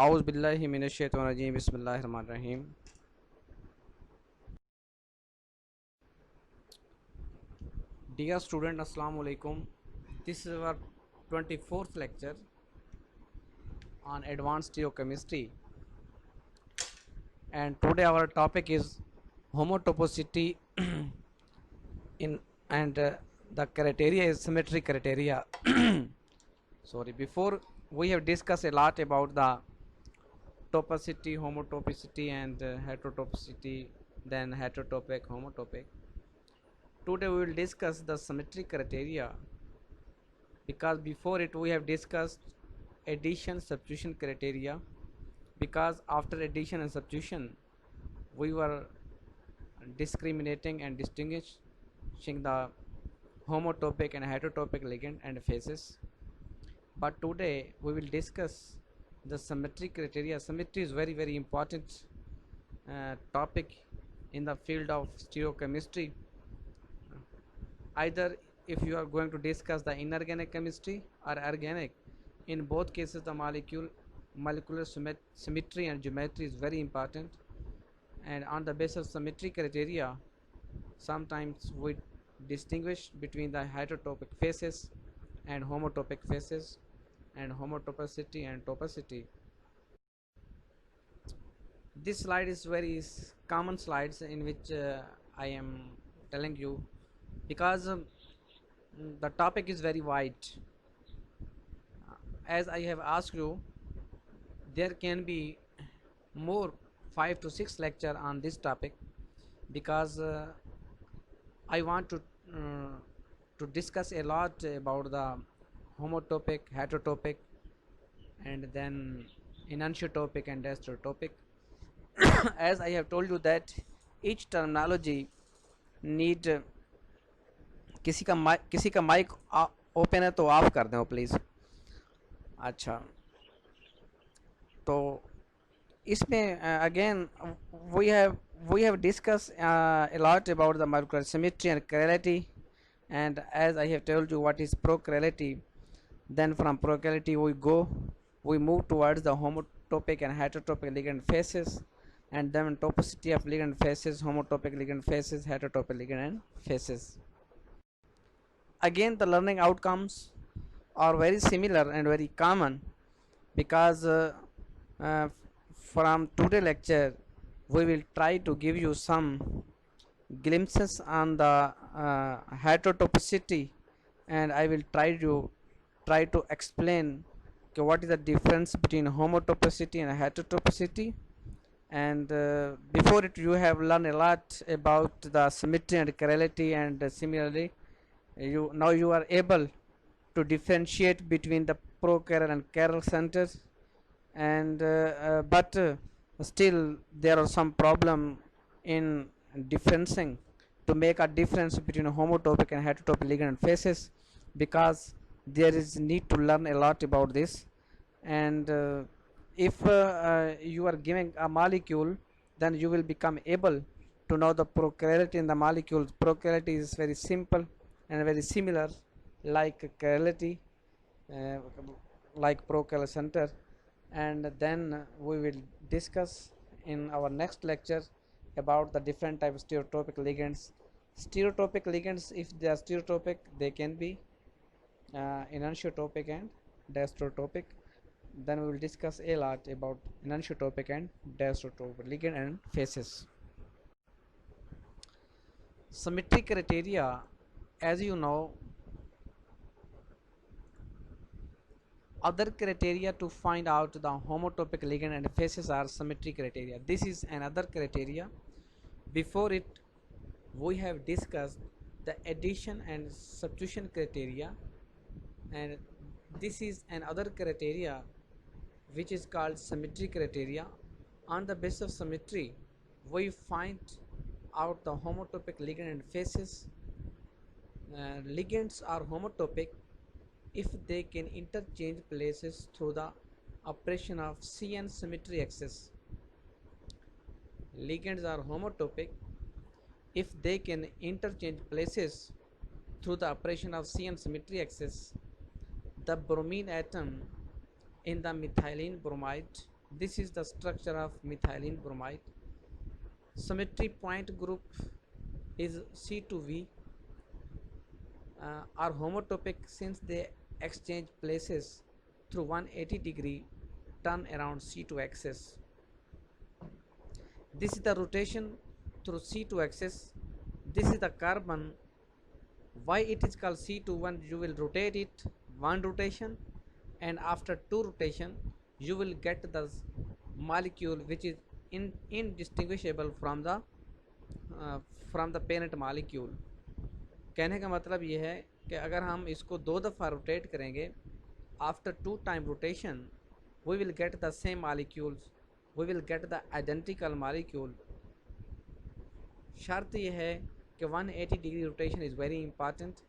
आउज़ बिल्लाहि मिनश शैतानिर रजीम बिस्मिल्लाहिर रहमानिर रहीम। Dear student, Assalamu alaikum. This is our 24th lecture on advanced geochemistry, and today our topic is homotopicity in and the criteria is symmetry criteria. Sorry, before we have discussed a lot about the topicity, homotopicity, and heterotopicity, then heterotopic, homotopic. Today we will discuss the symmetry criteria, because before it we have discussed addition substitution criteria, because after addition and substitution we were discriminating and distinguishing the homotopic and heterotopic ligand and phases. But today we will discuss the symmetry criteria. Symmetry is very important topic in the field of stereochemistry. Either if you are going to discuss the inorganic chemistry or organic, in both cases the molecular symmetry and geometry is very important, and on the basis of symmetry criteria sometimes we distinguish between the heterotopic phases and homotopic phases, and homotopicity and topicity. This slide is very common slides in which I am telling you, because the topic is very wide. As I have asked you, there can be more 5 to 6 lecture on this topic, because I want to discuss a lot about the homotopic, heterotopic, and then enantiotopic and stereotopic. As I have told you that each terminology need किसी का mic open है तो of कर दें please. अच्छा, तो इसमें again we have discussed a lot about the molecular symmetry and chirality, and as I have told you what is prochirality, then from prochirality we move towards the homotopic and heterotopic ligand phases, and then topicity of ligand phases, homotopic ligand phases, heterotopic ligand and phases. Again, the learning outcomes are very similar and very common, because from today lecture we will try to give you some glimpses on the heterotopicity, and I will try to explain what is the difference between homotopicity and heterotopicity. And before it you have learned a lot about the symmetry and chirality, and similarly now you are able to differentiate between the prochiral and chiral centers, and but still there are some problem in differencing to make a difference between homotopic and heterotopic ligand and phases, because there is need to learn a lot about this. And if you are giving a molecule, then you will become able to know the prochirality in the molecules. Prochirality is very simple and very similar like chirality, uh, like prochiral center. And then we will discuss in our next lecture about the different types of stereotopic ligands. Stereotopic ligands, if they are stereotopic, they can be enantiotopic and diastereotopic. Then we will discuss a lot about enantiotopic and diastereotopic ligand and phases. Symmetry criteria, as you know, other criteria to find out the homotopic ligand and phases are symmetry criteria. This is another criteria. Before it we have discussed the addition and substitution criteria, and this is another criteria which is called symmetry criteria. On the basis of symmetry we find out the homotopic ligand and phases. Ligands are homotopic if they can interchange places through the operation of CN symmetry axis. Ligands are homotopic if they can interchange places through the operation of CN symmetry axis. The bromine atom in the methylene bromide This is the structure of methylene bromide. Symmetry point group is C2V, are homotopic since they exchange places through 180-degree turn around C2 axis. This is the rotation through C2 axis. This is the carbon. Why it is called C2? One, you will rotate it one rotation, and after two rotation you will get the molecule which is indistinguishable uh, from the parent molecule. कहने का मतलब ये है कि अगर हम इसको दो दफ़ा रोटेट करेंगे, after two time rotation we will get the same molecules, we will get the identical molecule. शर्त यह है कि 180 degree rotation is very important.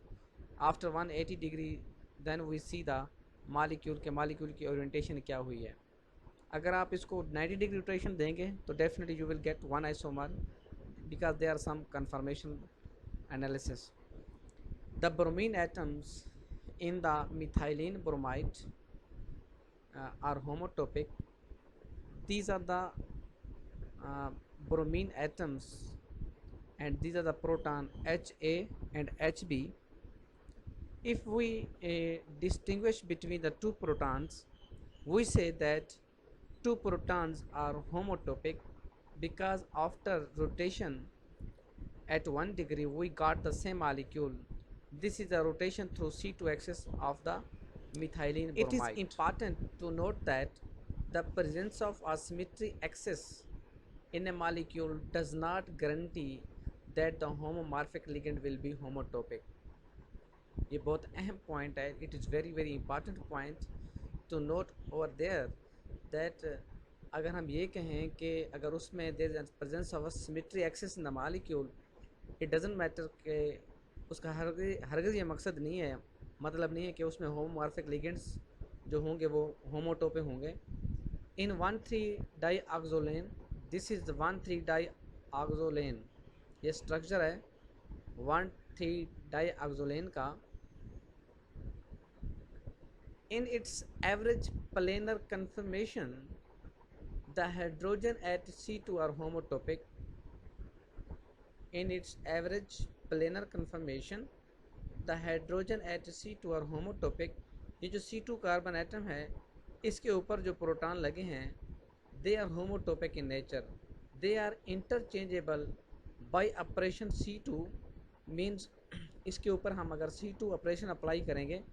After 180 degree then we see the molecule के molecule की orientation क्या हुई है. अगर आप इसको 90 degree rotation देंगे तो definitely you will get one isomer because there are some conformation analysis. The bromine atoms in the methylene bromide are homotopic. These are the bromine atoms, and these are the proton HA and HB. If we distinguish between the two protons, we say that two protons are homotopic because after rotation at 1 degree we got the same molecule. This is the rotation through C2 axis of the methylene bromide. It is important to note that the presence of asymmetry axis in a molecule does not guarantee that the homomorphic ligand will be homotopic. ये बहुत अहम point है. It is very very important point to note over there that अगर हम ये कहें कि अगर उसमें there is presence of symmetry axis in the molecule, it doesn't matter कि उसका हरगिज़ ये मकसद नहीं है, मतलब नहीं है कि उसमें होमोमॉर्फिक लिगेंड्स जो होंगे वो होमोटोपिक होंगे. इन 1,3-डाईऑक्सोलेन, दिस इज़ 1,3-डाईऑक्सोलेन, ये स्ट्रक्चर है 1,3-डाईऑक्सोलेन का. In its average planar conformation, the hydrogen at C2 are homotopic. In its average planar conformation, the hydrogen at C2 are homotopic. ये जो C2 कार्बन एटम है इसके ऊपर जो प्रोटॉन लगे हैं, they are homotopic in nature. They are interchangeable by operation C2 means इसके ऊपर हम अगर C2 ऑपरेशन अप्लाई करेंगे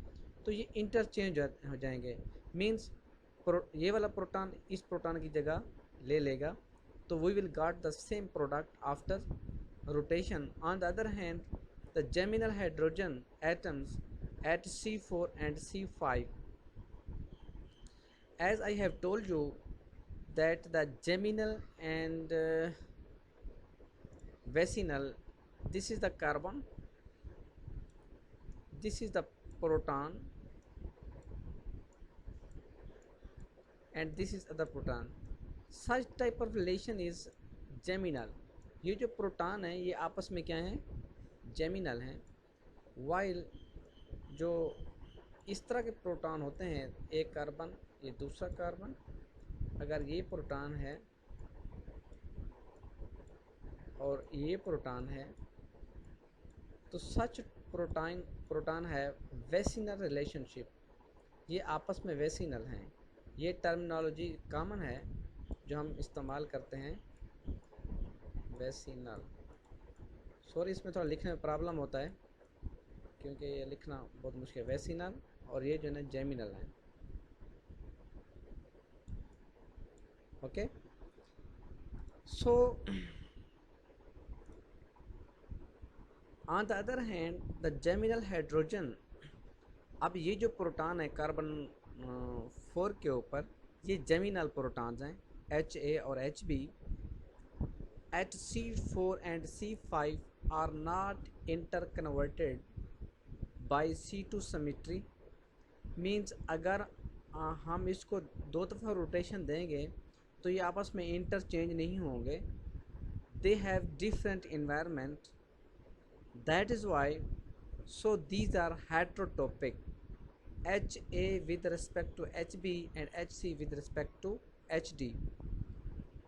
तो ये इंटरचेंज हो जाएंगे. मीन्स ये वाला प्रोटॉन इस प्रोटॉन की जगह ले लेगा, तो we will got the same product after rotation. On the other hand, the geminal hydrogen atoms at C4 and C5, as I have told you that the geminal and vicinal, this is the carbon, this is the proton, and this is other proton. Such type of relation is geminal. ये जो proton है ये आपस में क्या है, geminal हैं. While जो इस तरह के प्रोटॉन होते हैं, एक कार्बन ये दूसरा कार्बन, अगर ये प्रोटॉन है और ये प्रोटॉन है तो सच प्रोटॉन है वेसिनल रिलेशनशिप. ये आपस में वेसिनल हैं. ये टर्मिनोलॉजी कॉमन है जो हम इस्तेमाल करते हैं, वेसिनल. सॉरी इसमें थोड़ा लिखने में प्रॉब्लम होता है क्योंकि ये लिखना बहुत मुश्किल है. वेसिनल और ये जो है जेमिनल है. Okay, so on the other hand the geminal hydrogen, अब ये जो प्रोटॉन है कार्बन 4 के ऊपर, ये जेमिनल प्रोटॉन्स हैं HA और HB. at C4 and C5 are not interconverted by C2 symmetry. Means अगर हम इसको दो दफ़ा रोटेशन देंगे तो ये आपस में इंटरचेंज नहीं होंगे. They have different environment, that is Y so these are heterotopic. HA with respect to HB and HC with respect to HD,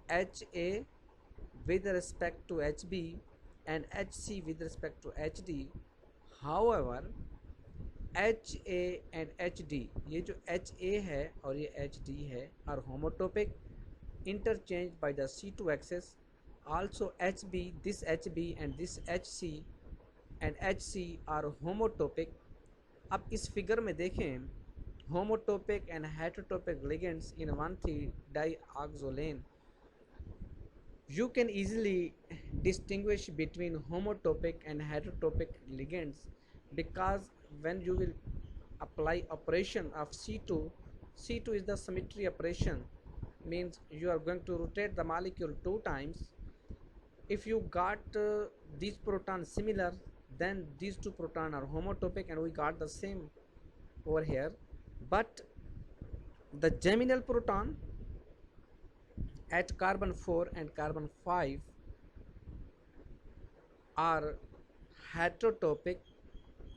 HA with respect to HB, and HC with respect to HD. However, HA and HD, ये जो HA है और ये HD है, are homotopic interchanged by the C2 axis. Also HB, this HB and this HC and HC are homotopic. अब इस figure में देखें homotopic and heterotopic ligands in 1,3-dioxolane. You can easily distinguish between homotopic and heterotopic ligands because when you will apply operation of C2, C2 is the symmetry operation, means you are going to rotate the molecule 2 times. If you got these protons similar, then these two protons are homotopic and we got the same over here. But the geminal proton at carbon 4 and carbon 5 are heterotopic,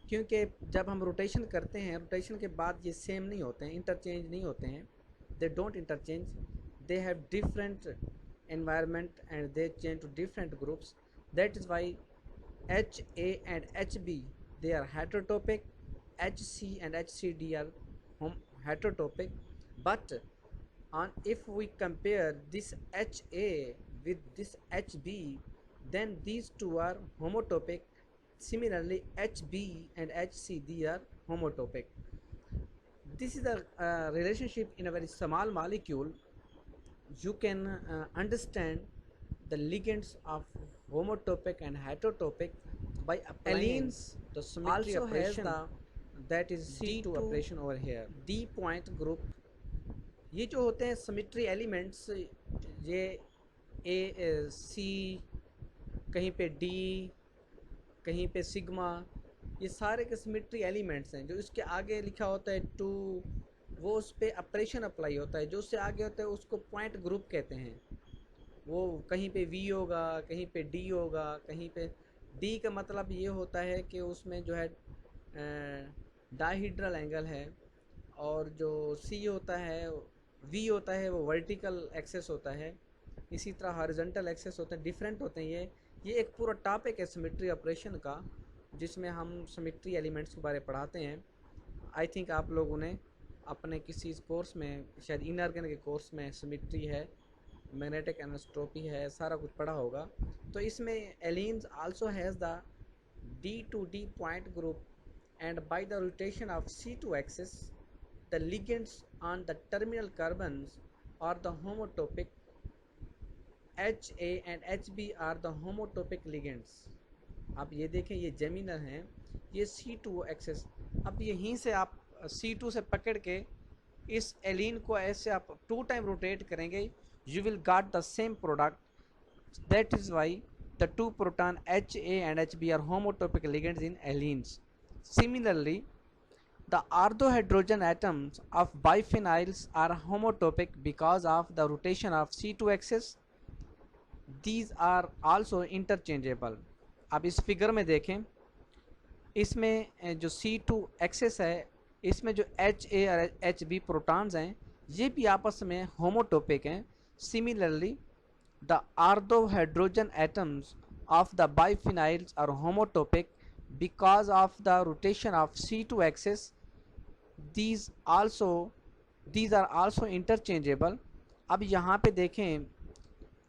क्योंकि जब हम rotation करते हैं, rotation के बाद ये same नहीं होते हैं, इंटरचेंज नहीं होते हैं, they don't interchange, they have different environment and they change to different groups. That is why HA and HB, they are heterotopic, HC and HCD are heterotopic. But if we compare this HA with this HB, then these two are homotopic. Similarly, HB and HC, they are homotopic. This is the relationship in a very small molecule. You can understand the ligands of homotopic and heterotopic by applying the symmetry operation, that is C2 operation over here. D point group, ये जो होते हैं symmetry elements, ये A C, कहीं पे D, कहीं पे sigma, ये सारे के सिमेट्री एलिमेंट्स हैं. जो इसके आगे लिखा होता है 2, वो उस पर ऑपरेशन अप्लाई होता है. जो उससे आगे होता है उसको पॉइंट ग्रुप कहते हैं. वो कहीं पे V होगा, कहीं पे D होगा, कहीं पे D का मतलब ये होता है कि उसमें जो है डायहीड्रल एंगल है, और जो C होता है, V होता है, वो वर्टिकल एक्सेस होता है. इसी तरह हॉरिजॉन्टल एक्सेस होते हैं, डिफरेंट होते हैं. ये एक पूरा टॉपिक है सिमेट्री ऑपरेशन का, जिसमें हम सिमेट्री एलिमेंट्स के बारे में पढ़ाते हैं. आई थिंक आप लोगों ने अपने किसी कोर्स में, शायद इनऑर्गेनिक के कोर्स में सिमेट्री है, मैग्नेटिक एनिसोट्रॉपी है, सारा कुछ पढ़ा होगा. तो इसमें allenes also has the D2D point group, and by the rotation of C2 axis, the ligands on the terminal carbons are the homotopic. HA and HB are the homotopic ligands. अब ये देखें, ये जेमिनल हैं, ये C2 access. अब यहीं से आप C2 से पकड़ के इस एलीन को ऐसे आप 2 टाइम रोटेट करेंगे, you will got the same product. That is why the two proton HA and HB are homotopic ligands in allenes. Similarly, the orthohydrogen atoms of biphenyls are homotopic because of the rotation of C2 axis. These are also interchangeable. अब इस figure में देखें, इसमें जो C2 access है, इसमें जो HA और HB प्रोटॉन्स हैं, ये भी आपस में होमोटोपिक हैं. Similarly, the orthohydrogen atoms of the biphenyls are homotopic because of the rotation of C2 axis. These are also interchangeable. अब यहाँ पे देखें,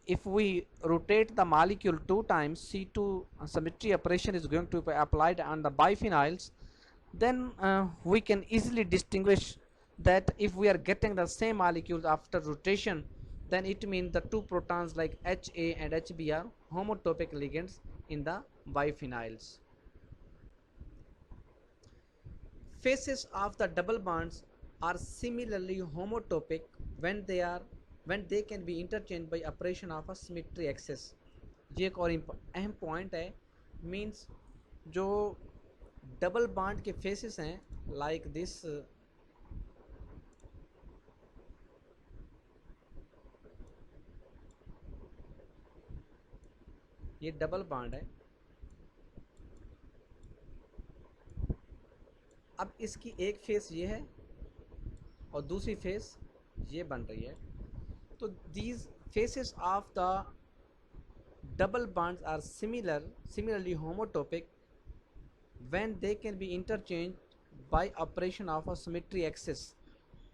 if we rotate the molecule 2 times, C2 symmetry operation is going to be applied on the biphenyls, then we can easily distinguish that if we are getting the same molecules after rotation, then it means the two protons like HA and HB are homotopic ligands in the biphenyls. Faces of the double bonds are similarly homotopic when they can be interchanged by operation of a symmetry axis. ये एक और अहम point है. Means जो double bond के faces हैं, like this, ये double bond है. अब इसकी एक फेस ये है और दूसरी फेस ये बन रही है. So these faces of the double bonds are similarly homotopic when they can be interchanged by operation of a symmetry axis.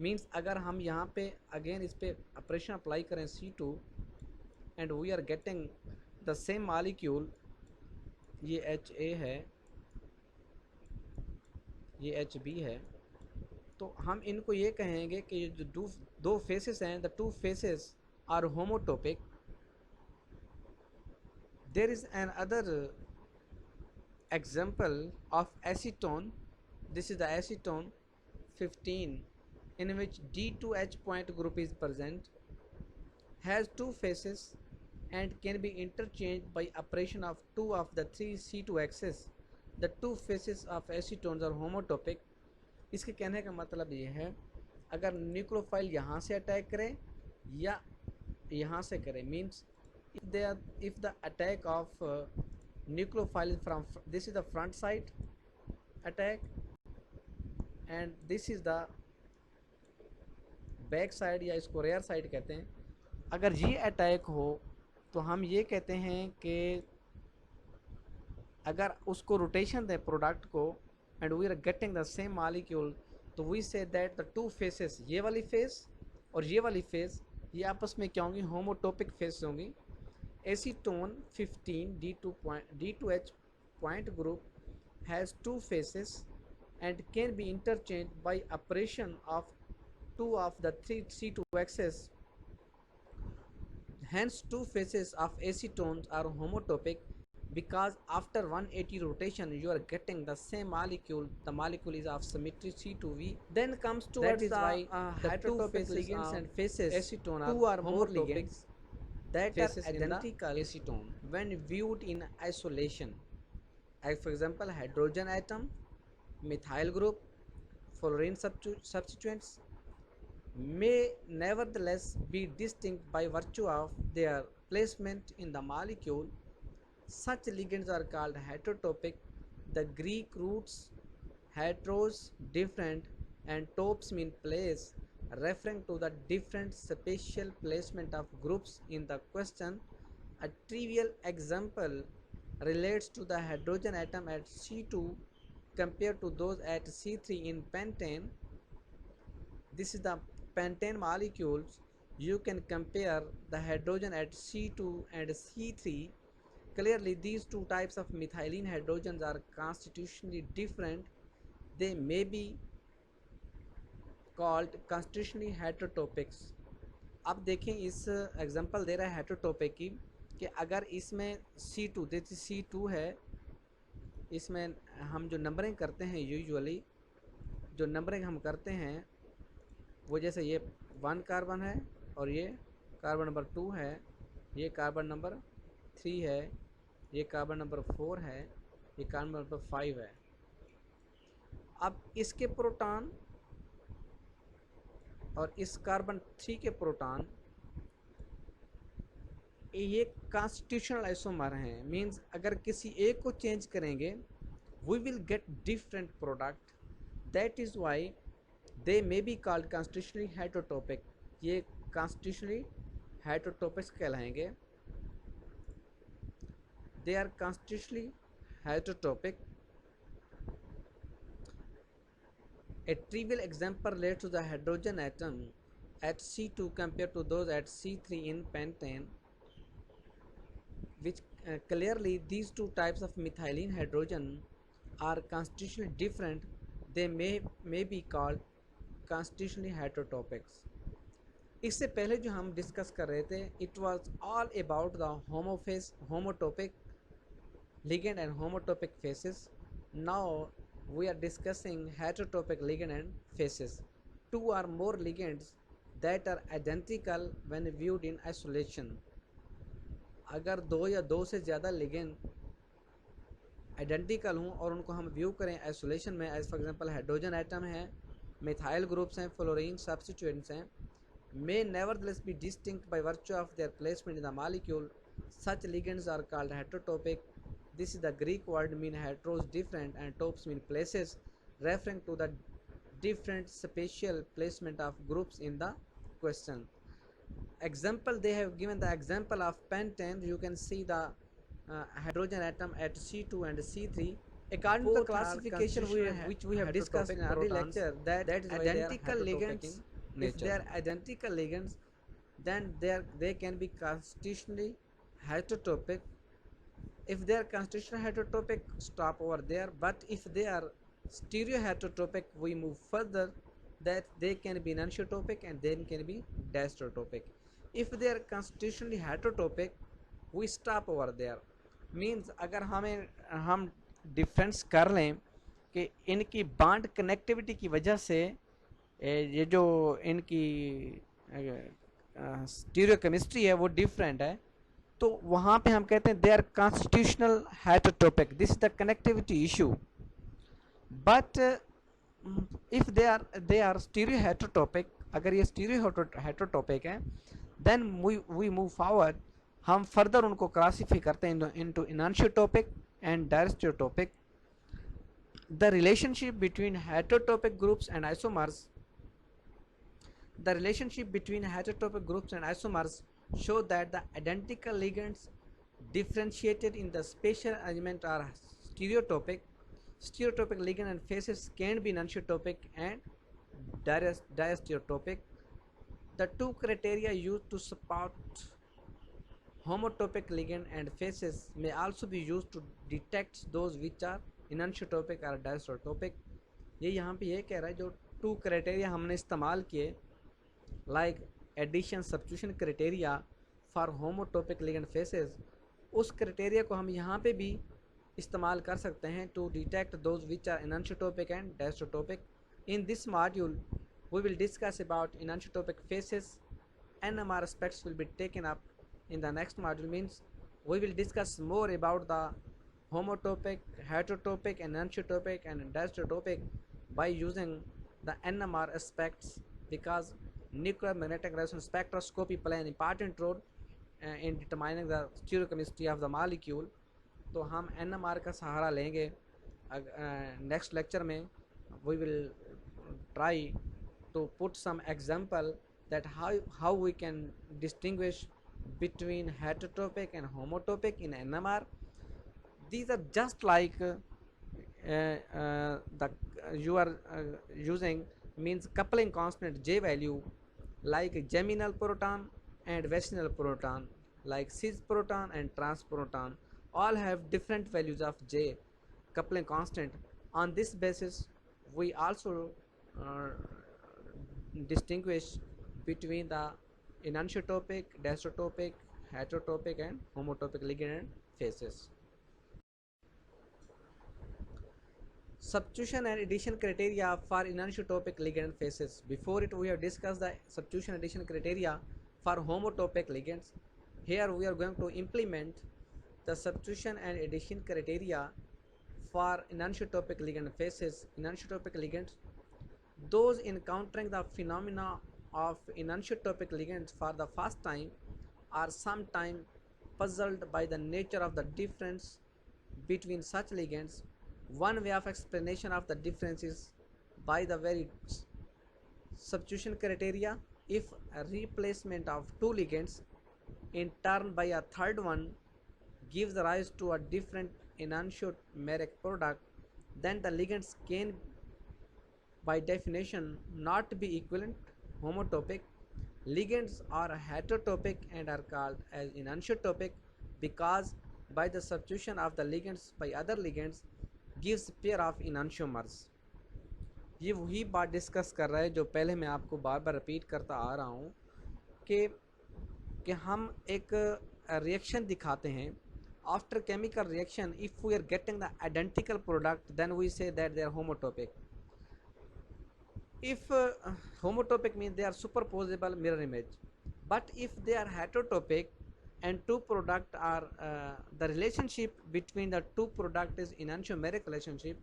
Means अगर हम यहाँ पे अगेन इस पे ऑपरेशन अप्लाई करें C2 and we are getting the same molecule, ये HA है, ये HB है, तो हम इनको ये कहेंगे कि जो दो फेसेस हैं, the two faces are homotopic. There is an other example of acetone. This is the acetone 15, in which D2H point group is present, has two faces and can be interchanged by operation of two of the three C2 axes. The two faces of acetones are homotopic. इसके कहने का मतलब ये है, अगर nucleophile यहाँ से attack करे या यहाँ से करे, means if the attack of nucleophile from this is the front side attack and this is the back side या इसको रेयर साइड कहते हैं. अगर ये अटैक हो तो हम ये कहते हैं कि अगर उसको रोटेशन दें प्रोडक्ट को and we are getting the same molecule, तो we say that the two faces, ये वाली फेस और ये वाली फेस, ये आपस में क्या होंगी, होमोटोपिक फेस होंगी. Acetone 15 D2H point group has two faces and can be interchanged by operation of two of the three C2 axes. Hence, two faces of acetones are homotopic because after 180 rotation you are getting the same molecule. The molecule is of symmetry C2V. Then comes towards the heterotopic ligands and faces. Acetone are two or more ligands that are identical acetone when viewed in isolation, as for example hydrogen atom, methyl group, fluorine substituents, may nevertheless be distinct by virtue of their placement in the molecule. Such ligands are called heterotopic. The Greek roots heteros, different, and topes mean place, referring to the different spatial placement of groups in the question. A trivial example relates to the hydrogen atom at C2 compared to those at C3 in pentane. This is the pentane molecules. You can compare the hydrogen at C2 and C3. Clearly, these two types of methylene hydrogens are constitutionally different. They may be called constitutionally heterotopics. अब देखें इस example दे रहा है हेटेरोटोपिक की कि अगर इसमें C2 जैसे C2 है, इसमें हम जो नंबरिंग करते हैं यूजुअली जो नंबरिंग हम करते हैं वो जैसे ये 1 कार्बन है और ये कार्बन नंबर 2 है, ये कार्बन नंबर 3 है, ये कार्बन नंबर 4 है, ये कार्बन नंबर 5 है. अब इसके प्रोटॉन और इस कार्बन 3 के प्रोटॉन ये कॉन्स्टिट्यूशनल आइसोमर हैं. मींस अगर किसी एक को चेंज करेंगे we will get different product. That is why they may be called constitutionally heterotopic. ये कॉन्स्टिट्यूशनली हेटेरोटोपिक्स कहलाएंगे. They are constitutionally heterotopic. A trivial example relates to the hydrogen atom at C2 compared to those at C3 in pentane, which clearly these two types of methylene hydrogen are constitutionally different. They may be called constitutionally heterotopics. इससे पहले जो हम discuss कर रहे थे it was all about the homotopic ligand and homotopic faces. Now we are discussing heterotopic ligand and faces. Two or more ligands that are identical when viewed in isolation. अगर दो या दो से ज़्यादा लिगेंड आइडेंटिकल हों और उनको हम व्यू करें आइसोलेशन में, as for example hydrogen atom है, मिथाइल ग्रुप्स हैं, फ्लोरीन सब्स्टिट्यूएंट्स हैं, may nevertheless be distinct by virtue of their placement in the molecule. Such ligands are called heterotopic. This is the Greek word mean heteros different and topes mean places, referring to the different spatial placement of groups in the question. example, they have given the example of pentane. You can see the hydrogen atom at C2 and C3. According to the classification which we have discussed in early lecture, that identical ligands, if they are identical ligands, then they can be constitutionally heterotopic. If they are constitutional heterotopic, stop over there. But if they are stereoheterotopic, we move further, that they can be enantiotopic and then can be diastereotopic. If they are constitutionally heterotopic, we stop over there. Means अगर हम difference कर लें कि इनकी bond connectivity की वजह से ये जो इनकी स्टीरियो केमिस्ट्री है वो डिफरेंट है, तो वहाँ पे हम कहते हैं they are constitutional heterotopic, this is the connectivity issue. But if they are stereo heterotopic, अगर ये स्टीरियो हेटरोटोपिक है, देन वी मूव फॉरवर्ड, हम फर्दर उनको क्लासीफाई करते हैं into enantiotopic and diastereotopic. The relationship between heterotopic groups and isomers, the relationship between heterotopic groups and isomers show that the identical ligands differentiated in the spatial arrangement are stereotopic. Stereotopic ligand and phases can be enantiotopic and diastereotopic. The two criteria used to support homotopic ligand and phases may also be used to detect those which are enantiotopic or diastereotopic. ये यहाँ पे ये कह रहा है जो to criteria हमने इस्तेमाल किए, like addition substitution criteria for homotopic ligand phases, उस क्राइटेरिया को हम यहाँ पे भी इस्तेमाल कर सकते हैं to detect those which are enantiotopic and diastereotopic. In this module we will discuss about enantiotopic phases. NMR aspects will be taken up in the next module, means we will discuss more about the homotopic, heterotopic, enantiotopic and diastereotopic by using the NMR aspects, because nuclear magnetic resonance spectroscopy play an important role in determining the stereochemistry of the molecule. तो हम NMR का सहारा लेंगे. Next lecture में we will try to put some example that how we can distinguish between heterotopic and homotopic in NMR. These are just like you are using means coupling constant J value, like geminal proton and vicinal proton, like cis proton and trans proton, all have different values of J coupling constant. On this basis we also distinguish between the enantiotopic, diastereotopic, heterotopic and homotopic ligand phases. Substitution and addition criteria for enantiotopic ligand phases. Before it we have discussed the substitution addition criteria for homotopic ligands. Here we are going to implement the substitution and addition criteria for enantiotopic ligand phases. Enantiotopic ligands, those encountering the phenomena of enantiotopic ligands for the first time are sometimes puzzled by the nature of the difference between such ligands. One way of explanation of the difference is by the very substitution criteria. If a replacement of two ligands in turn by a third one gives rise to a different enantiomeric product, then the ligands can by definition not be equivalent homotopic. Ligands are heterotopic and are called as enantiotopic because by the substitution of the ligands by other ligands gives pair of enantiomers. ये वही बात discuss कर रहा है जो पहले मैं आपको बार बार रिपीट करता आ रहा हूँ कि हम एक रिएक्शन दिखाते हैं. After chemical reaction if we are getting the identical product then we say that they are homotopic. If homotopic means they are superposable mirror image, but if they are heterotopic and two product are the relationship between the two product is enantiomeric relationship,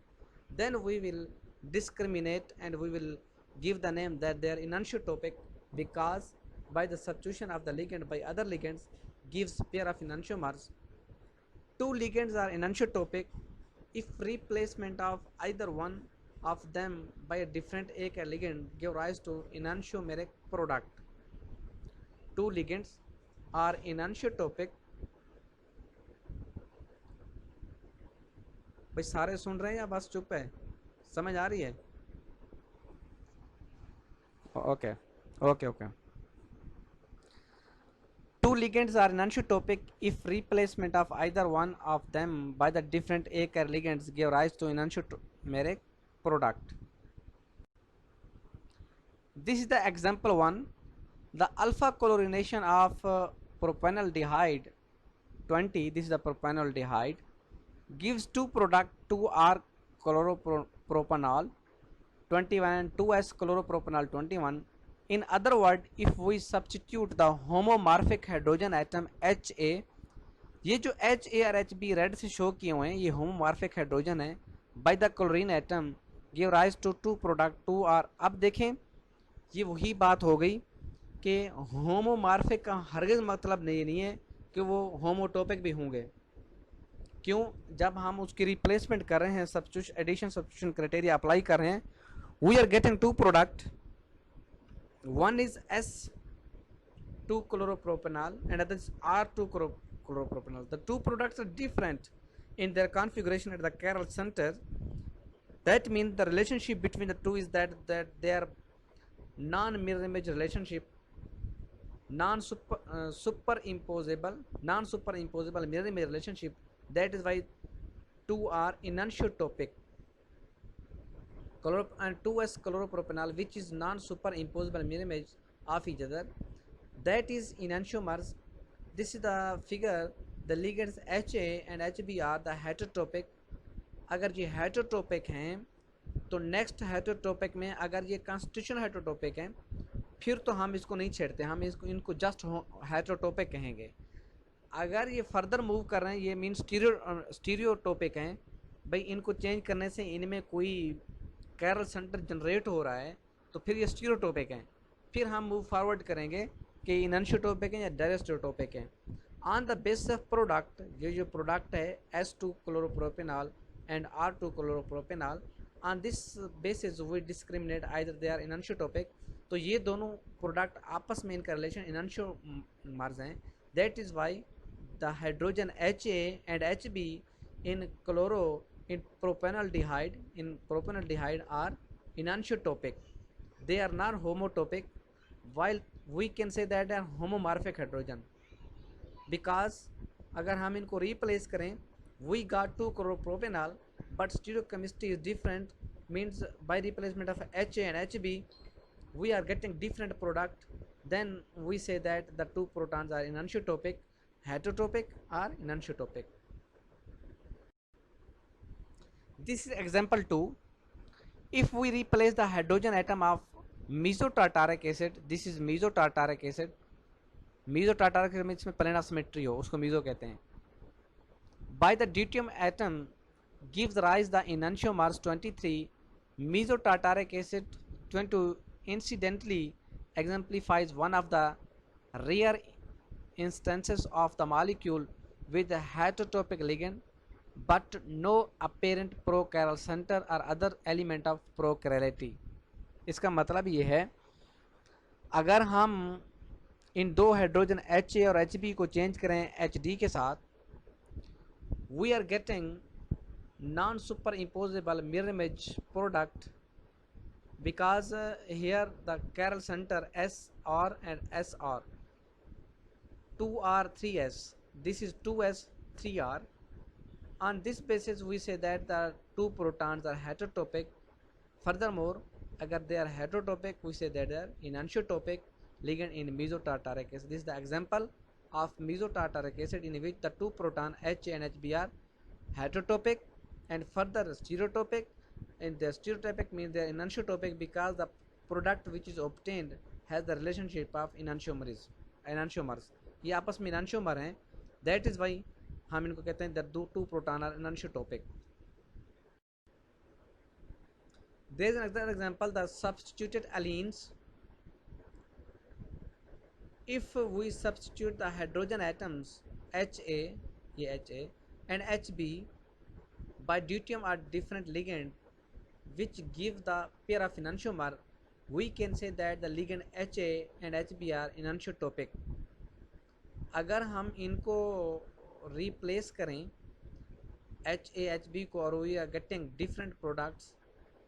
then we will discriminate and we will give the name that they are enantiotopic because by the substitution of the ligand by other ligands gives pair of enantiomers. Two ligands are enantiotopic if replacement of either one of them by a different ligand give rise to enantiomeric product. two ligands are enantiotopic. भाई सारे सुन रहे हैं या बस चुप है? समझ आ रही है? Okay okay okay. Two ligands are enantiotopic if replacement of either one of them by the different A-pair ligands give rise to enantiomeric product. This is the example 1. The alpha chlorination of propanaldehyde 20, this is the propanaldehyde, gives two product 2R chloropropanol 21 and 2S chloropropanol 21. In other words, if we substitute the homomorphic hydrogen atom HA, ये जो HA और HB red से show किए हुए हैं ये homomorphic hydrogen है, by the chlorine atom give rise to two product 2R। अब देखें ये वही बात हो गई कि होमोमॉर्फिक का हरगिज़ मतलब नहीं है कि वो होमोटोपिक भी होंगे। क्यों? जब हम उसकी रिप्लेसमेंट कर रहे हैं, substitution addition substitution criteria apply कर रहे हैं, we are getting two product. One is S2 chloropropanol and other is R2 chloropropanol. The two products are different in their configuration at the chiral center. That means the relationship between the two is that they are non-mirror image relationship, non-superimposable mirror image relationship. That is why two are enantiotopic. And 2S chloropropanol, which is non-superimposable mirror image of each other, that is enantiomers. This is the figure. The ligands HA and HB are the heterotopic. अगर ये heterotopic हैं तो next heterotopic में अगर ये constitution heterotopic हैं फिर तो हम इसको नहीं छेड़ते, हम इनको जस्ट हेटरोटोपिक कहेंगे। अगर ये फर्दर मूव कर रहे हैं, ये मीन स्टीरियोटोपिक हैं, भाई इनको चेंज करने से इनमें कोई कैरल सेंटर जनरेट हो रहा है तो फिर ये स्टीरियोटोपिक हैं। फिर हम मूव फॉरवर्ड करेंगे कि एनांशियोटोपिक हैं या डायस्टियोटोपिक हैं। On the basis of product, ये जो प्रोडक्ट है S2 chloropropanol and R2 chloropropanol, on this basis we discriminate either they are enantiotopic. तो ये दोनों प्रोडक्ट आपस में इनका रिलेशन एनांशियोमर्स हैं। That is why the hydrogen HA and HB in propanaldehyde are enantiotopic. They are not homotopic, while we can say that they are homomorphic hydrogen, because अगर हम इनको replace करें, we got 2 chloropropanol, but stereochemistry is different, means by replacement of HA and HB we are getting different product. Then we say that the two protons are enantiotopic, heterotopic or enantiotopic. This is example 2. If we replace the hydrogen atom of mesotartaric acid, this is mesotartaric acid. mesotartaric acid में इसमें planar symmetry हो, उसको meso कहते हैं. By the deuterium atom gives rise the enantiomers 23. Mesotartaric acid 22 incidentally exemplifies one of the rare instances of the molecule with a heterotopic ligand but no apparent prochiral center or other element of prochirality. इसका मतलब ये है, अगर हम इन दो hydrogen HA और HB को change करें HD के साथ, we are getting non-superimposable mirror image product, because here the chiral center SR and SR, 2R 3S, this is 2S 3R. On this basis we say that the two protons are heterotopic. Furthermore, agar they are heterotopic, we say that they are enantiotopic ligand in mesotartaric acid. This is the example of mesotartaric acid in which the two proton HA and HB are heterotopic and further stereotopic. And the stereotopic means they are enantiotopic because the product which is obtained has the relationship of enantiomers. ये आपस में enantiomer हैं. That is why हम इनको कहते हैं that two proton are enantiotopic. There is another example, the substituted allenes. If we substitute the hydrogen atoms HA, HA and HB by deuterium or different ligand which give the pair of enantiomer, we can say that the ligand HA and HB are enantiotopic. अगर हम इनको replace करें HAHB को और we are getting different products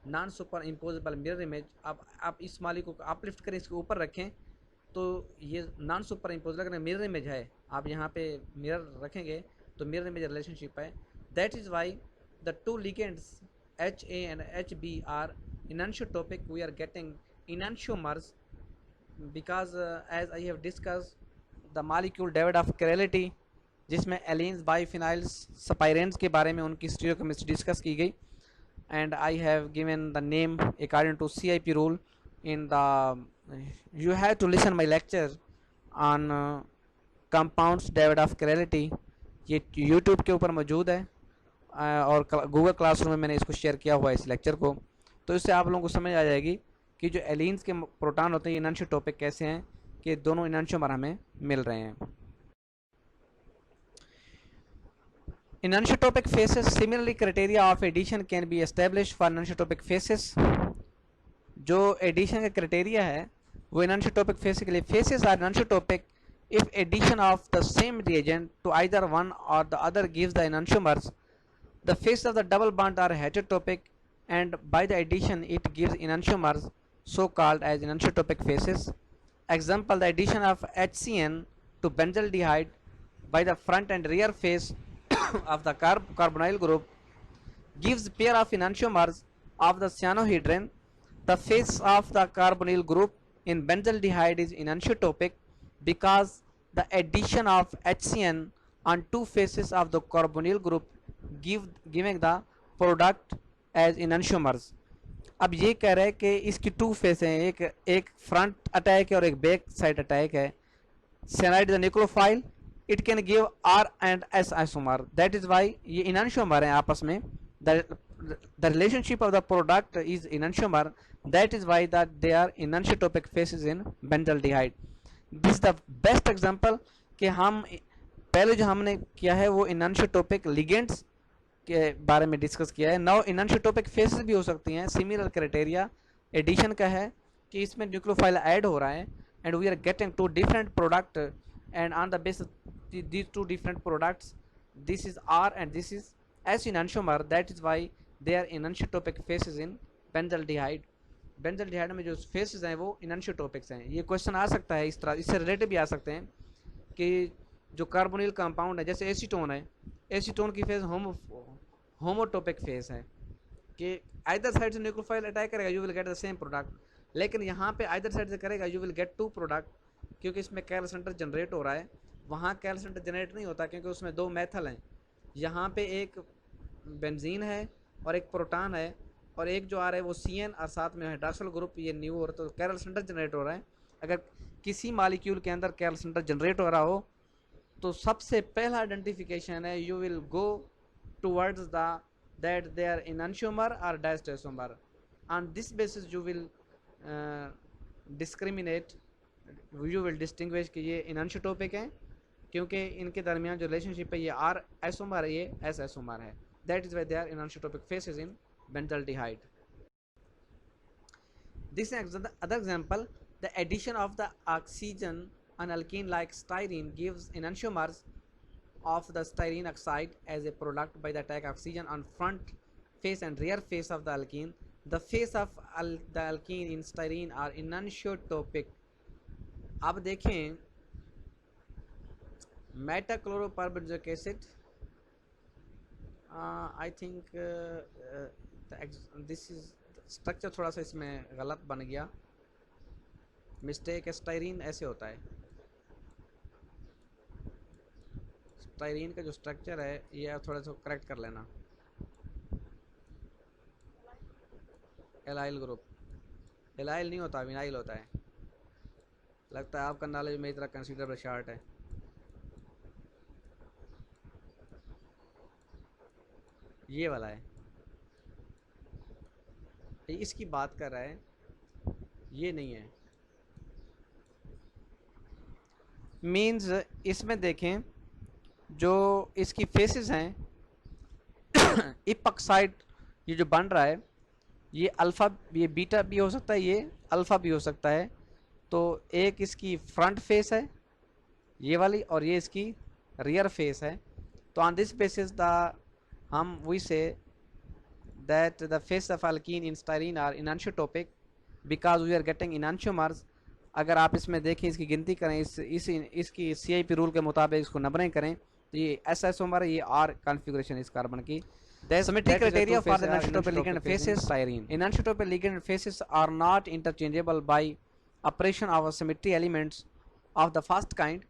non superimposable mirror image. अब आप इस माली को आप लिफ्ट करें, इसके ऊपर रखें तो ये नॉन सुपर इम्पोजेबल अगर मिरर इमेज है, आप यहाँ पे मिरर रखेंगे तो मिरर इमेज रिलेशनशिप है। That is why the two ligands HA and HB are enantiotopic. We are getting enantiomers because as I have discussed the molecule David of chirality जिसमें एलिन्स बाईफिनाइल्स स्पाइरेंट्स के बारे में उनकी स्टीरियोकेमिस्ट्री डिस्कस की गई, and I have given the name according to CIP rule in the you have to listen my lecture on compounds David of chirality। ये YouTube के ऊपर मौजूद है और गूगल क्लासरूम में मैंने इसको शेयर किया हुआ है इस लेक्चर को। तो इससे आप लोगों को समझ आ जाएगी कि जो एलिन्स के प्रोटॉन होते हैं ये इनैनियोटोपिक कैसे हैं, कि दोनों इनैनियोमर हमें मिल रहे हैं। Enantiotopic faces, similarly criteria of addition can be established for enantiotopic faces। जो एडिशन का क्राइटेरिया है वो enantiotopic faces के लिए, faces are enantiotopic if addition of the same reagent to either one or the other gives the enantiomers। The faces of the double bond are heterotopic and by the addition it gives enantiomers, so called as enantiotopic faces। Example, the addition of HCN to benzaldehyde by the front and rear face of the carbonyl group gives pair of enantiomers of the cyanohydrin। The face of the carbonyl group in benzaldehyde is enantiotopic because the addition of HCN on two faces of the carbonyl group giving the product as enantiomers। अब ये कह रहे हैं कि इसकी to face हैं, एक front attack है और एक बैक साइड अटैक है। Cyanide the nucleophile, it can give R and S isomer। That is why ये इनैनियोमर हैं आपस में। The relationship of the product is enantiomer, that is why that they are enantiotopic faces in benzaldehyde. This is the best example कि हम पहले जो हमने किया है वो इनैनियोटोपिक लिगेंड्स के बारे में डिस्कस किया है। नाउ इनैनियोटोपिक फेसेस भी हो सकती हैं। सिमिलर क्राइटेरिया एडिशन का है कि इसमें न्यूक्लियोफाइल ऐड हो रहा है and we are getting two different product and on the basis of these two different products, this is R and this is S enantiomer, that is why they are enantiotopic faces in benzaldehyde। Benzaldehyde में जो faces हैं वो इनैनियोटोपिक्स हैं। ये question आ सकता है इस तरह, इससे रिलेटेड भी आ सकते हैं कि जो कार्बोनिल कंपाउंड है जैसे एसीटोन है, एसीटोन की फेस होमोटोपिक फेस है कि आइदर साइड से न्यूक्लियोफाइल अटैक करेगा you will get the same product, लेकिन यहाँ पे आइदर साइड से करेगा you will get two product क्योंकि इसमें कैल सेंटर जनरेट हो रहा है। वहाँ कैल सेंटर जनरेट नहीं होता क्योंकि उसमें दो मेथल हैं। यहाँ पे एक बेंजीन है और एक प्रोटॉन है और एक जो आ रहा है वो CN और साथ में हाइड्रॉक्सिल ग्रुप ये न्यू हो रहा है, तो कैल सेंटर जनरेट हो रहा है। अगर किसी मालिक्यूल के अंदर कैल सेंटर जनरेट हो रहा हो तो सबसे पहला आइडेंटिफिकेशन है you will go towards the that they are enantiomer और diastereomer. On this basis you will discriminate, you will distinguish कि ये इनैनियोटोपिक हैं क्योंकि इनके दरमियान जो रिलेशनशिप है ये R आइसोमर है, ये S आइसोमर है। That is why they are enantiotopic faces in benzaldehyde. This other example, the addition of the oxygen an alkene like styrene gives enantiomers of the styrene oxide as a product by the attack oxygen on front face and rear face of the alkene। The face of the alkene in styrene are enantiotopic। अब देखें metachloroperbenzoic acid, I think this is structure थोड़ा सा इसमें गलत बन गया, mistake है। Styrene ऐसे होता है, स्टाइरीन का जो स्ट्रक्चर है ये आप थोड़ा सा करेक्ट कर लेना। एलाइल ग्रुप, एलाइल नहीं होता, विनाइल होता है। लगता है आपका नॉलेज मेरी तरह कंसीडरेबल शार्ट है। ये वाला है, इसकी बात कर रहा है, ये नहीं है। मीन्स इसमें देखें जो इसकी फेसेस हैं इपॉक्साइड ये जो बन रहा है ये अल्फ़ा, ये बीटा भी हो सकता है, ये अल्फ़ा भी हो सकता है। तो एक इसकी फ्रंट फेस है ये वाली, और ये इसकी रियर फेस है। तो ऑन दिस बेसिस द हम वी से that the face of alkene in styrene are enantiotopic because we are getting enantiomers। अगर आप इसमें देखें, इसकी गिनती करें, इसकी CIP रूल के मुताबिक इसको नंबरिंग करें, तो ये S आइसोमर है, ये R कॉन्फ़िगरेशन इस कार्बन की। Symmetry criteria for the enantiotopic ligand faces styrene. Enantiotopic ligand faces are not interchangeable by operation of a symmetry elements of the first kind,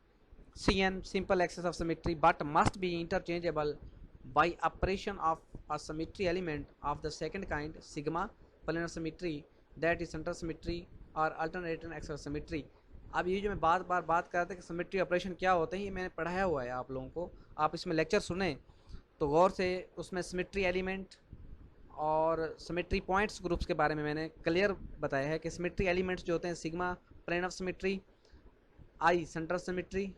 CN simple axis of symmetry, but must be interchangeable by operation of a symmetry element of the second kind, sigma planar symmetry, that is center symmetry और alternating axis symmetry. अब ये जो मैं बात कर रहा था कि सिमेट्री ऑपरेशन क्या होते हैं, ये मैंने पढ़ाया हुआ है आप लोगों को। आप इसमें लेक्चर सुने तो गौर से, उसमें सिमेट्री एलिमेंट और सिमेट्री पॉइंट्स ग्रुप्स के बारे में मैंने क्लियर बताया है कि सिमेट्री एलिमेंट्स जो होते हैं, sigma plane of symmetry, I centre symmetry,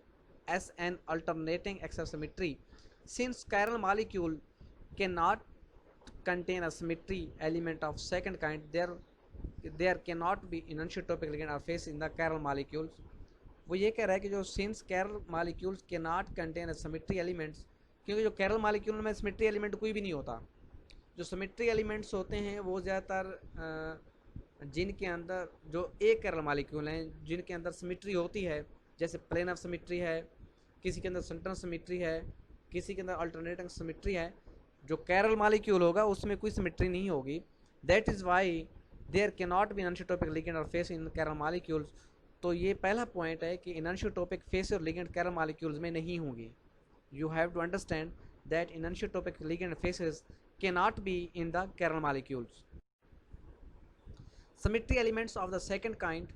S N alternating axis symmetry. Since chiral molecule cannot contain a symmetry element of second kind, there cannot be enantiotopic ligand or phase in the chiral molecules। वो ये कह रहा है कि जो since chiral molecules cannot contain a symmetry elements, क्योंकि जो chiral molecule में symmetry element कोई भी नहीं होता। जो symmetry elements होते हैं वो ज़्यादातर जिनके अंदर जो एक chiral molecule हैं जिनके अंदर symmetry होती है, जैसे plane of symmetry है, किसी के अंदर center symmetry है, किसी के अंदर अल्टरनेटिंग सिमेट्री है, जो कैरल मॉलिक्यूल होगा उसमें कोई सिमेट्री नहीं होगी। That is why there can not be enantiotopic ligand और फेस इन कैरल मॉलिक्यूल्स। तो ये पहला पॉइंट है कि एनंशियोटोपिक फेस और लिगेंड कैरल मॉलिक्यूल्स में नहीं होंगी। You have to understand that enantiotopic ligand faces can not be in the chiral molecules. Symmetry elements of the second kind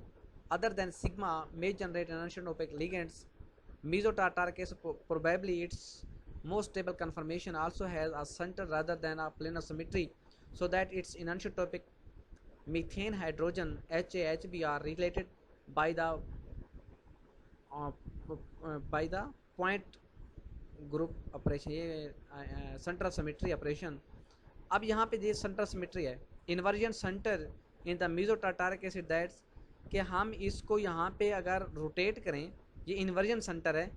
other than sigma may generate enantiotopic ligands. Mesotartar case probably its most stable conformation also has a center rather than a planar symmetry, so that its enantiotopic methane hydrogen HAHB are related by the point group operation, ये center of symmetry operation। अब यहाँ पे ये center symmetry है, inversion center in the mesotartaric acid, that's कि हम इसको यहाँ पे अगर रोटेट करें, ये इन्वर्जन सेंटर है,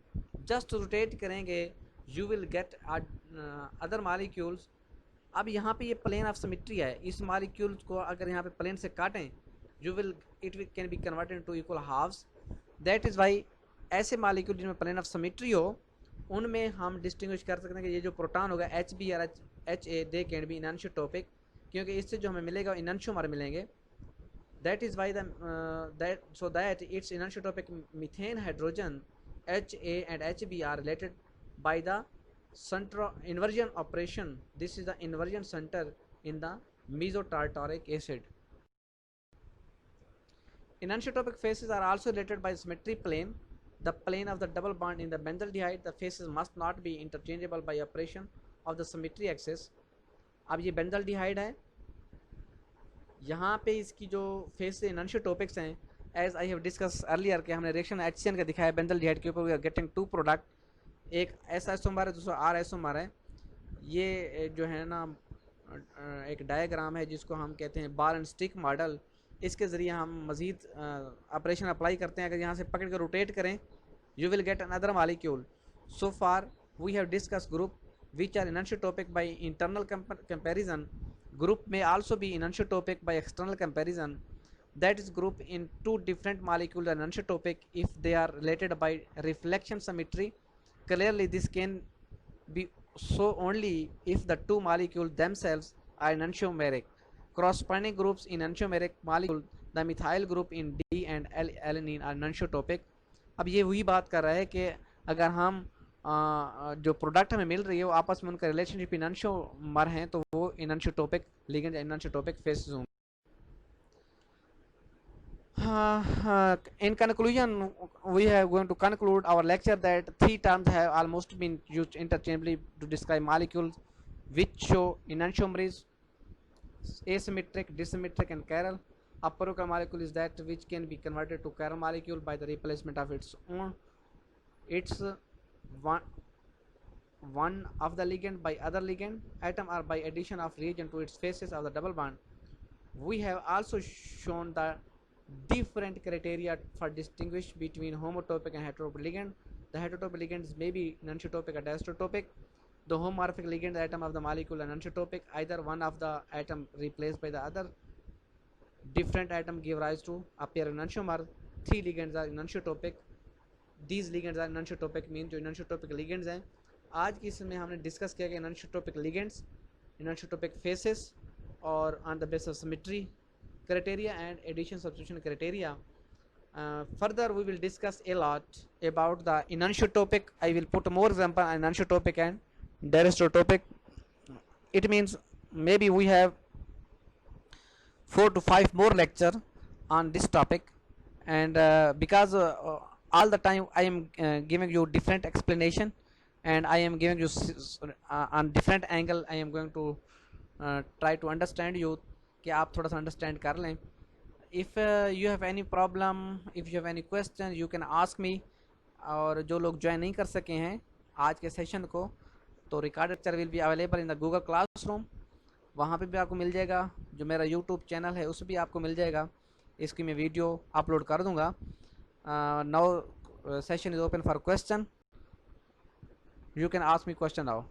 जस्ट रोटेट करेंगे you will get other molecules. अब यहाँ पे ये प्लेन ऑफ सिमेट्री है, इस मॉलिक्यूल्स को अगर यहाँ पे प्लेन से काटें you will it can be converted into equal halves. That is why ऐसे मॉलिक्यूल जिनमें प्लेन ऑफ सिमेट्री हो उनमें हम डिस्टिंग्विश कर सकते हैं कि ये जो प्रोटॉन होगा एच बी और H A they can be enantiotopic, क्योंकि इससे जो हमें मिलेगा इनैंशियोमर मिलेंगे। That is why that its enantiotopic methane hydrogen HA and HB are related by the center inversion operation. This is the inversion center in the mesotartaric acid. Enantiotopic phases are also related by symmetry plane, the plane of the double bond in the benzaldehyde. The phases must not be interchangeable by operation of the symmetry axis। अब ये benzaldehyde है, यहाँ पे इसकी जो face से enantiotopics हैं, as I have discuss earlier कि हमने रिएक्शन HCN का दिखाया बेंजल्डिहाइड के ऊपर, we are getting two product, एक S आइसोमर है, दूसरा R आइसोमर है। ये जो है ना एक डायग्राम है जिसको हम कहते हैं बार एंड स्टिक मॉडल। इसके ज़रिए हम मज़ीद ऑपरेशन अप्लाई करते हैं। अगर यहाँ से पकड़ कर रोटेट करें you will get another molecule. So far we have discuss group which are enantiotopic by internal comparison. Group may also be enantiotopic by external comparison. That is, group in two different molecules are enantiotopic if they are related by reflection symmetry. Clearly this can be so only if the two molecules themselves are enantiomeric. Corresponding groups in enantiomeric molecule, the methyl group in D and alanine are enantiotopic। अब ये वही बात कर रहा है कि अगर हम जो प्रोडक्ट हमें मिल रही है वो आपस में उनका रिलेशनशिप इनंशियोमर हैं तो वो इनंशियोटोपिक लिगेंड इनंशियोटोपिक फेसेस होंगे। In conclusion, we are going to conclude our lecture that three terms have almost been used interchangeably to describe molecules which show enantiomerism: asymmetric, disymmetric, and chiral. A parochial molecule is that which can be converted to chiral molecule by the replacement of its one of the ligand by other ligand atom or by addition of reagent to its faces of the double bond. We have also shown the different criteria for distinguish between homotopic and heterotopic ligand. The heterotopic ligands may be non-stereotopic or diastereotopic. The homomorphic ligand atom of the molecule are non-stereotopic. Either one of the atom replaced by the other different atom give rise to a pair of non-stereomorph. 3 ligands are non-stereotopic. These ligands are non-stereotopic mean जो non-stereotopic ligands हैं. आज की इसमें हमने discuss किया कि non-stereotopic ligands, non-stereotopic faces और on the basis of symmetry criteria and addition substitution criteria. Further we will discuss a lot about the anisotropic. I will put more example on anisotropic and diastereotopic. It means maybe we have 4 to 5 more lecture on this topic, and because all the time I am giving you different explanation, and I am giving you on different angle. I am going to try to understand you कि आप थोड़ा सा understand कर लें. If you have any problem, if you have any question, you can ask me. और जो लोग join नहीं कर सके हैं आज के सेशन को, तो record lecture will be available in the Google classroom. वहाँ पे भी आपको मिल जाएगा. जो मेरा यूट्यूब चैनल है उस भी आपको मिल जाएगा. इसकी मैं वीडियो अपलोड कर दूँगा. Now session is open for question. You can ask me question now.